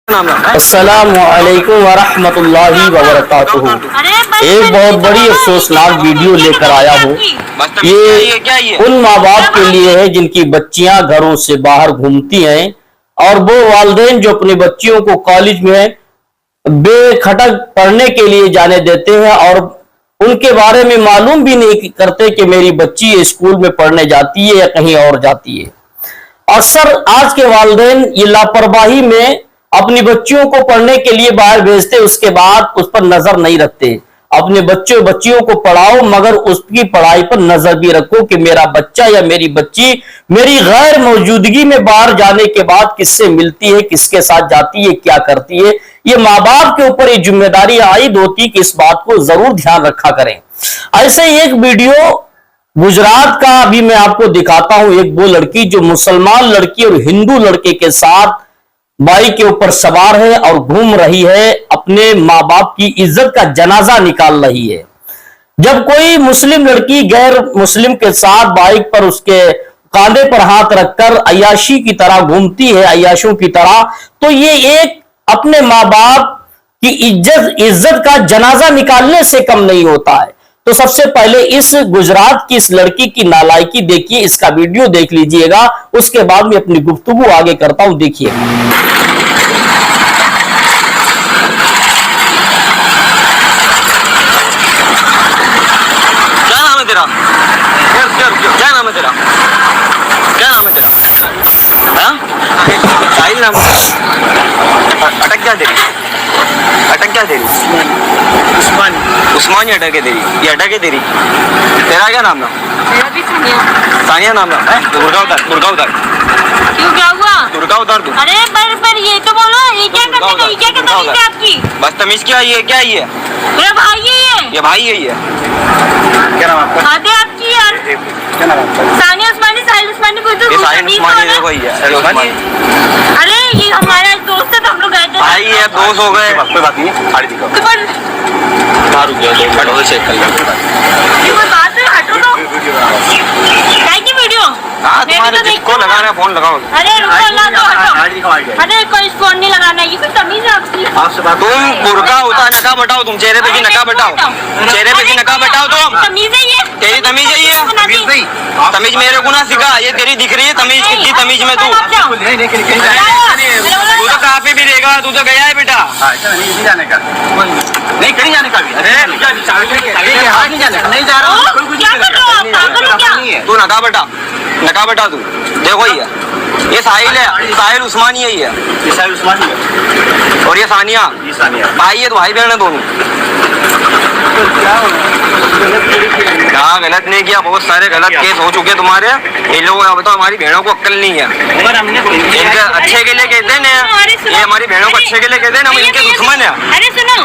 अस्सलामुअलैकुम वरहमतुल्लाहि वबरकातुहू। एक बहुत बड़ी अफसोसनाक वीडियो लेकर आया हूँ। ये उन माँ बाप के लिए है जिनकी बच्चियां घरों से बाहर घूमती हैं और वो वालिदैन जो अपने बच्चियों को कॉलेज में बेखटक पढ़ने के लिए जाने देते हैं और उनके बारे में मालूम भी नहीं करते कि मेरी बच्ची स्कूल में पढ़ने जाती है या कहीं और जाती है। अक्सर आज के वालिदैन ये लापरवाही में अपनी बच्चियों को पढ़ने के लिए बाहर भेजते, उसके बाद उस पर नजर नहीं रखते। अपने बच्चियों को पढ़ाओ मगर उसकी पढ़ाई पर नजर भी रखो कि मेरा बच्चा या मेरी बच्ची मेरी गैर मौजूदगी में बाहर जाने के बाद किससे मिलती है, किसके साथ जाती है, क्या करती है। ये माँ बाप के ऊपर ये जिम्मेदारी आयद होती कि इस बात को जरूर ध्यान रखा करें। ऐसे ही एक वीडियो गुजरात का अभी मैं आपको दिखाता हूं। एक वो लड़की जो मुसलमान लड़की और हिंदू लड़के के साथ बाइक के ऊपर सवार है और घूम रही है, अपने माँ बाप की इज्जत का जनाजा निकाल रही है। जब कोई मुस्लिम लड़की गैर मुस्लिम के साथ बाइक पर उसके कांधे पर हाथ रखकर अय्याशी की तरह घूमती है, अय्याशों की तरह, तो ये एक अपने माँ बाप की इज्जत का जनाजा निकालने से कम नहीं होता है। तो सबसे पहले इस गुजरात की इस लड़की की नालायकी देखिए, इसका वीडियो देख लीजिएगा, उसके बाद मैं अपनी गुफ्तगू आगे करता हूं। देखिए क्या नाम है तेरा? क्या नाम है तेरा? क्या नाम है तेरा? हाँ? साहिल नाम है। अटक क्या तेरी? अटक क्या तेरी? उस्मानी अटक है तेरी? ये अटक है तेरी? तेरा क्या नाम है? मेरा भी सानिया। सानिया नाम है? दुर्गा उतार। क्यों, क्या हुआ? दुर्गा उतार तू। अरे पर ये तो बोलो, ये क्या करते हैं? क्या तमीज है आपकी? बदतमीज क्या है? ये क्या है? मेरा भाई है ये भाई है ये। क्या नाम आपका? आते आपकी यार। क्या नाम आपका? सानिया उस्मानी, साहिल उस्मानी कोई तो ये साहिल उस्मानी देखो ही है। उस्मानी अरे ये हमारा दोस्त है, तो हम लोग गए थे। भाई है, दोस्त हो गए। कोई बात नहीं, गाड़ी दिखाओ। तो पर बाहर रुक जाओ, दो चेक कर लो। ये कोई बात है? हटो तो। क्या की वीडियो? हाँ, तुम्हारे जिसको लगाना है फोन लगाओ। अरे रुको, अल्लाह तो हटो। अरे कोई फोन नहीं लगाना, ये कोई तमीज है आपकी? तुम बुर्का उतार, नकाब हटाओ, तुम चेहरे पे की नकाब हटाओ, चेहरे पे की नकाब हटाओ। तुम तमीज है ये? तेरी तमीज है ये? तमीज मेरे को ना सिखा, ये तेरी दिख रही है तमीज। कितनी तमीज में तू तो काफी भी देगा, तू तो गया है बेटा। नहीं जाने का, नहीं कहीं जाने का भी। अरे नहीं जाने का, नहीं जा रहा हूँ। तू नकाब हटा तू। देखो ये साहिल है, साहिल उस्मानी है ये साहिल उस्मानी है। और ये सानिया भाई है, तो भाई बहन है दोनों। हाँ, गलत नहीं किया, बहुत सारे गलत केस हो चुके तुम्हारे। ये लोग अब तो हमारी बहनों को अक्ल नहीं है। इनके अच्छे के लिए कहते हैं ना, ये हमारी बहनों को अच्छे के लिए कहते हैं ना, हम इनके दुश्मन है। अरे सुनो,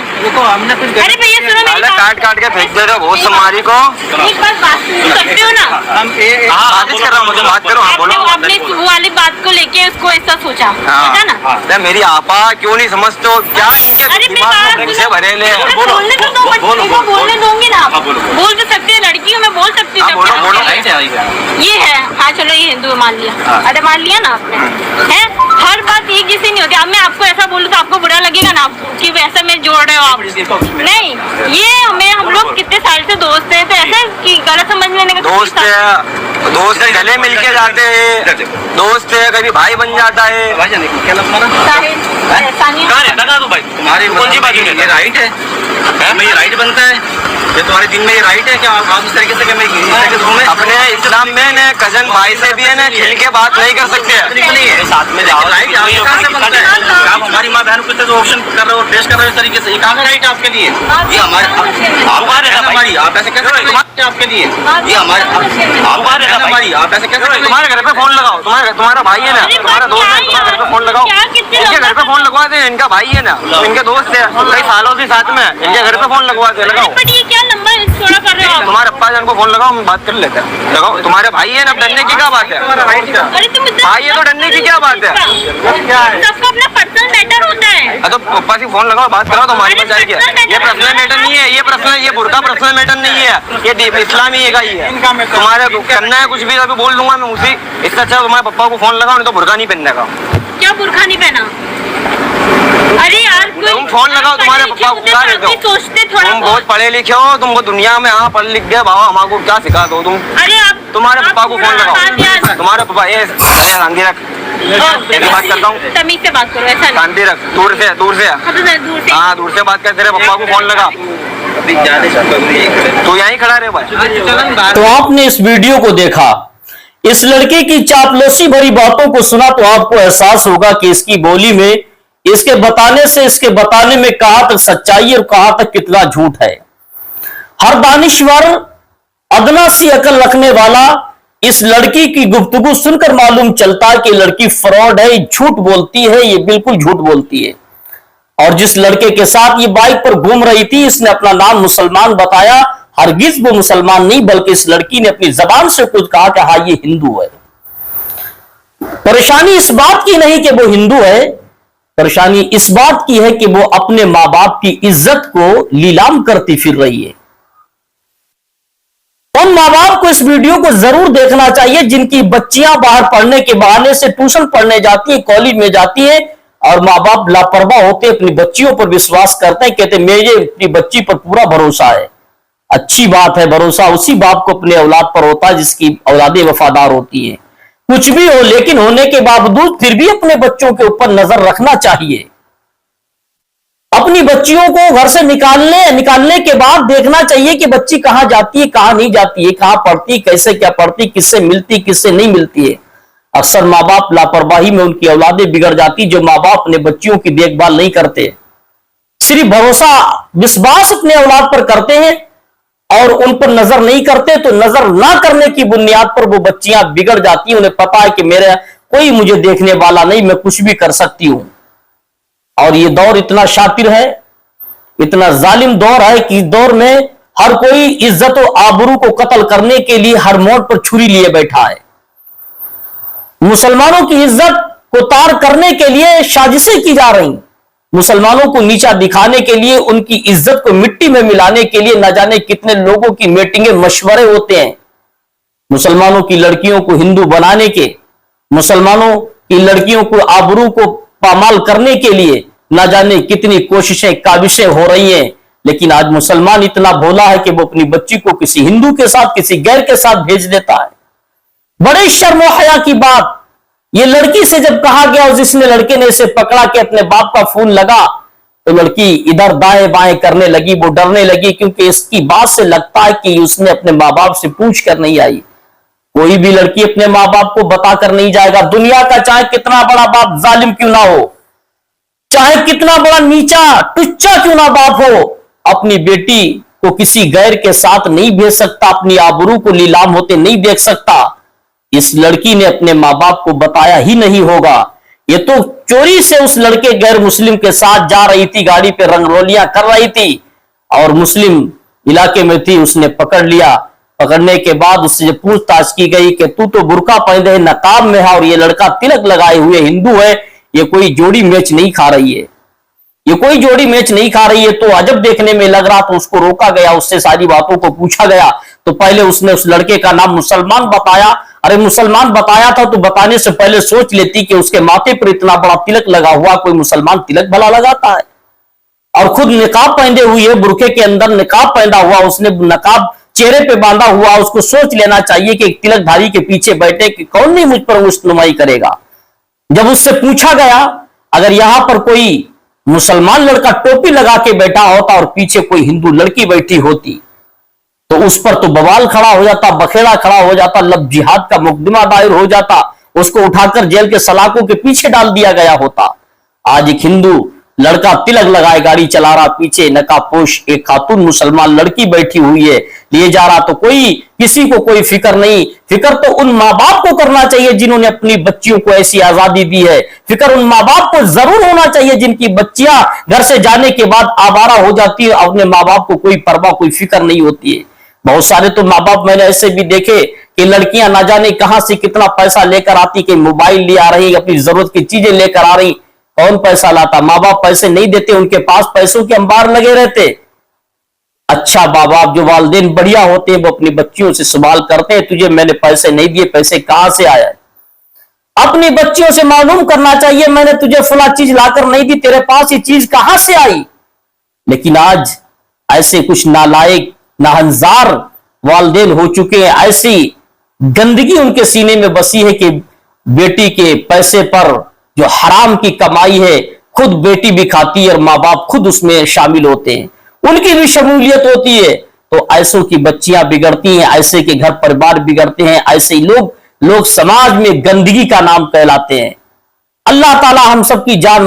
अरे भैया सुनो, मेरी बात काट के फेंक दे रहे हो बहुत समारी को। एक बात सुन सकते हो ना? हाँ, बात कर रहा हूँ, मुझे बात करो। हाँ बोलो। आपने वो वाली बात को लेके उसको ऐसा सोचा, है ना? मेरी आपा क्यों नहीं समझते हो? क्या इनके दिमाग में से भरे ले? बोलने तो दो, बोलने दूंगी ना। बोल तो सकते हैं, लड़की हूँ मैं, बोल सकती हूँ। ये है, हाँ चलो ये हिंदू मान लिया। अरे मान लिया ना आपने, है? हर बात एक जैसी नहीं होती। अब मैं आपको ऐसा बोलूँ तो आपको बुरा लगेगा ना कि वैसा मैं जोड़ रहे हो आप? नहीं, ये हम लोग कितने साल से दोस्त हैं, तो ऐसे कि गलत समझ लेने का। दोस्त है, गले मिलके जाते हैं, दोस्त है, कभी भाई बन जाता है। क्या नाम तुम्हारी? कौन सी बात? ये राइट है, ये राइट बनता है, ये तुम्हारे दिन में ये राइट है क्या आप इस तरीके से घूमे? अपने इस्लाम में न कजन भाई से भी है ना खिल के बात नहीं कर सकते, साथ में जाओ। राइट आप हमारी माँ बहनों के तो ऑप्शन कर रहे हो, पेश कर रहे हो इस तरीके से, ये कहाँ का राइट है आपके लिए? ये हमारे हमारी आप ऐसे कैसे आपके लिए? ये हमारे हमारी आप ऐसे कैसे? तुम्हारे घर पे फोन लगाओ, तुम्हारा भाई है ना, तुम्हारा दोस्त है, तुम्हारे घर पे फोन लगाओ। इनके घर पे फोन लगवा दे, इनका भाई है ना, इनके दोस्त है, कई सालों से साथ में, इनके घर पे फोन लगवा दे, लगाओ। क्या नंबर थोड़ा कर रहे हो आप? तुम्हारे अप्पा जान को फोन लगाओ, हम बात कर लेते हैं। लगाओ, तुम्हारे भाई है ना, डरने की क्या बात है? अरे तुम भाई है तो डरने की क्या बात है? सबका अपना पर्सनल मैटर होता है। तो पप्पा से फोन लगाओ, बात कराओ, तो हमारी बचाई क्या? ये पर्सनल मैटर नहीं है, ये बुर्का पर्सनल मैटर नहीं है, ये इस्लामी का ही है। तुम्हारे करना है कुछ भी अभी बोल दूंगा मैं उसी। इसका अच्छा तुम्हारे पप्पा को फोन लगाओ, नहीं तो बुर्का नहीं पहनने का। क्या बुर्का नहीं पहना? फोन लगाओ, तुम्हारे पप्पा को क्या देते हो? सोचते थोड़ा तुम बहुत पढ़े लिखे हो, तुमको दुनिया में यहाँ पढ़ लिख गए बाबा, हमारे क्या सिखा दो तुम? अरे आप तुम्हारे पापा को फोन लगाओ, तुम्हारे पापा ये शांति रख, बात करता हूँ, तमीज से बात करो, ऐसा शांति रख, दूर से दूर से हाँ दूर से बात कर, तेरे पापा को फोन लगा, तू यहीं खड़ा रहे भाई। तो आपने इस वीडियो को देखा, इस लड़के की चापलूसी भरी बातों को सुना तो आपको एहसास होगा कि इसकी बोली में, इसके बताने में कहां तक सच्चाई और कहां तक कितना झूठ है। हर दानिश्वर, अदना सी अकल रखने वाला इस लड़की की गुफ्तगू सुनकर मालूम चलता है कि लड़की फ्रॉड है, झूठ बोलती है, ये बिल्कुल झूठ बोलती है। और जिस लड़के के साथ ये बाइक पर घूम रही थी, इसने अपना नाम मुसलमान बताया, हरगिज वो मुसलमान नहीं, बल्कि इस लड़की ने अपनी जबान से कुछ कहा कि हाँ ये हिंदू है। परेशानी इस बात की नहीं कि वो हिंदू है, परेशानी इस बात की है कि वो अपने मां बाप की इज्जत को नीलाम करती फिर रही है। उन मां बाप को इस वीडियो को जरूर देखना चाहिए जिनकी बच्चियां बाहर पढ़ने के बहाने से ट्यूशन पढ़ने जाती है, कॉलेज में जाती है, और मां बाप लापरवाह होते अपनी बच्चियों पर विश्वास करते हैं, कहते मेरे अपनी बच्ची पर पूरा भरोसा है। अच्छी बात है, भरोसा उसी बाप को अपने औलाद पर होता है जिसकी औलादें वफादार होती हैं। कुछ भी हो, लेकिन होने के बावजूद फिर भी अपने बच्चों के ऊपर नजर रखना चाहिए। अपनी बच्चियों को घर से निकालने के बाद देखना चाहिए कि बच्ची कहां जाती है, कहां नहीं जाती है, कहां पढ़ती, कैसे क्या पढ़ती, किससे मिलती, किससे नहीं मिलती है। अक्सर माँ बाप लापरवाही में उनकी औलादें बिगड़ जाती, जो माँ बाप अपने बच्चियों की देखभाल नहीं करते, सिर्फ भरोसा विश्वास अपने औलाद पर करते हैं और उन पर नजर नहीं करते, तो नजर ना करने की बुनियाद पर वो बच्चियां बिगड़ जाती हैं। उन्हें पता है कि मेरा कोई मुझे देखने वाला नहीं, मैं कुछ भी कर सकती हूं। और ये दौर इतना शातिर है, इतना जालिम दौर है कि इस दौर में हर कोई इज्जत और आबरू को कत्ल करने के लिए हर मोड़ पर छुरी लिए बैठा है। मुसलमानों की इज्जत को तार करने के लिए साजिशें की जा रही, मुसलमानों को नीचा दिखाने के लिए, उनकी इज्जत को मिट्टी में मिलाने के लिए न जाने कितने लोगों की मीटिंगें, मशवरे होते हैं। मुसलमानों की लड़कियों को हिंदू बनाने के, मुसलमानों की लड़कियों को आबरू को पामाल करने के लिए न जाने कितनी कोशिशें, काविशें हो रही हैं। लेकिन आज मुसलमान इतना भोला है कि वो अपनी बच्ची को किसी हिंदू के साथ, किसी गैर के साथ भेज देता है। बड़े शर्म और हया की बात, ये लड़की से जब कहा गया और जिसने लड़के ने इसे पकड़ा कि अपने बाप का फोन लगा, तो लड़की इधर दाएं बाएं करने लगी, वो डरने लगी, क्योंकि इसकी बात से लगता है कि उसने अपने माँ बाप से पूछ कर नहीं आई। कोई भी लड़की अपने माँ बाप को बताकर नहीं जाएगा। दुनिया का चाहे कितना बड़ा बाप जालिम क्यों ना हो, चाहे कितना बड़ा नीचा टुच्चा क्यों ना बाप हो, अपनी बेटी को किसी गैर के साथ नहीं भेज सकता, अपनी आबरू को नीलाम होते नहीं देख सकता। इस लड़की ने अपने माँ बाप को बताया ही नहीं होगा। ये तो चोरी से उस लड़के गैर मुस्लिम के साथ जा रही थी, गाड़ी पे रंगरोलियां कर रही थी, और मुस्लिम इलाके में थी, उसने पकड़ लिया। पकड़ने के बाद उससे पूछताछ की गई कि तू तो बुर्का पहने नकाब में है और ये लड़का तिलक लगाए हुए हिंदू है, ये कोई जोड़ी मैच नहीं खा रही है, ये कोई जोड़ी मैच नहीं खा रही है। तो अजब देखने में लग रहा, तो उसको रोका गया, उससे सारी बातों को पूछा गया। तो पहले उसने उस लड़के का नाम मुसलमान बताया। अरे मुसलमान बताया था तो बताने से पहले सोच लेती कि उसके माथे पर इतना बड़ा तिलक लगा हुआ, कोई मुसलमान तिलक भला लगाता है? और खुद निकाब पहने हुई है, बुरके के अंदर निकाब पहना हुआ, उसने नकाब चेहरे पे बांधा हुआ, उसको सोच लेना चाहिए कि एक तिलकधारी के पीछे बैठे कि कौन नहीं मुझ पर मुश्तनुमाई करेगा। जब उससे पूछा गया, अगर यहां पर कोई मुसलमान लड़का टोपी लगा के बैठा होता और पीछे कोई हिंदू लड़की बैठी होती, तो उस पर तो बवाल खड़ा हो जाता, बखेड़ा खड़ा हो जाता, लब जिहाद का मुकदमा दायर हो जाता, उसको उठाकर जेल के सलाखों के पीछे डाल दिया गया होता। आज एक हिंदू लड़का तिलक लगाए गाड़ी चला रहा, पीछे नकाबपोश एक खातून मुसलमान लड़की बैठी हुई है, लिए जा रहा, तो किसी को कोई फिक्र नहीं। फिक्र तो उन माँ बाप को करना चाहिए जिन्होंने अपनी बच्चियों को ऐसी आजादी दी है। फिक्र उन माँ बाप को जरूर होना चाहिए जिनकी बच्चियां घर से जाने के बाद आवारा हो जाती है, अपने माँ बाप को कोई परवाह, कोई फिक्र नहीं होती है। बहुत सारे तो माँ बाप मैंने ऐसे भी देखे कि लड़कियां ना जाने कहां से कितना पैसा लेकर आती, कि मोबाइल ले आ रही, अपनी जरूरत की चीजें लेकर आ रही। कौन पैसा लाता? माँ बाप पैसे नहीं देते, उनके पास पैसों के अंबार लगे रहते। अच्छा माँ बाप जो वालिदैन बढ़िया होते हैं, वो अपनी बच्चियों से सवाल करते हैं, तुझे मैंने पैसे नहीं दिए, पैसे कहां से आया? अपनी बच्चियों से मालूम करना चाहिए, मैंने तुझे फला चीज लाकर नहीं दी, तेरे पास ये चीज कहां से आई। लेकिन आज ऐसे कुछ नालायक नाहंजार वालिदैन हो चुके हैं, ऐसी गंदगी उनके सीने में बसी है कि बेटी के पैसे पर जो हराम की कमाई है खुद बेटी भी खाती है और माँ बाप खुद उसमें शामिल होते हैं, उनकी भी शमूलियत होती है। तो ऐसों की बच्चियां बिगड़ती हैं, ऐसे के घर परिवार बिगड़ते हैं, ऐसे ही लोग समाज में गंदगी का नाम कहलाते हैं। अल्लाह ताला हम सबकी जान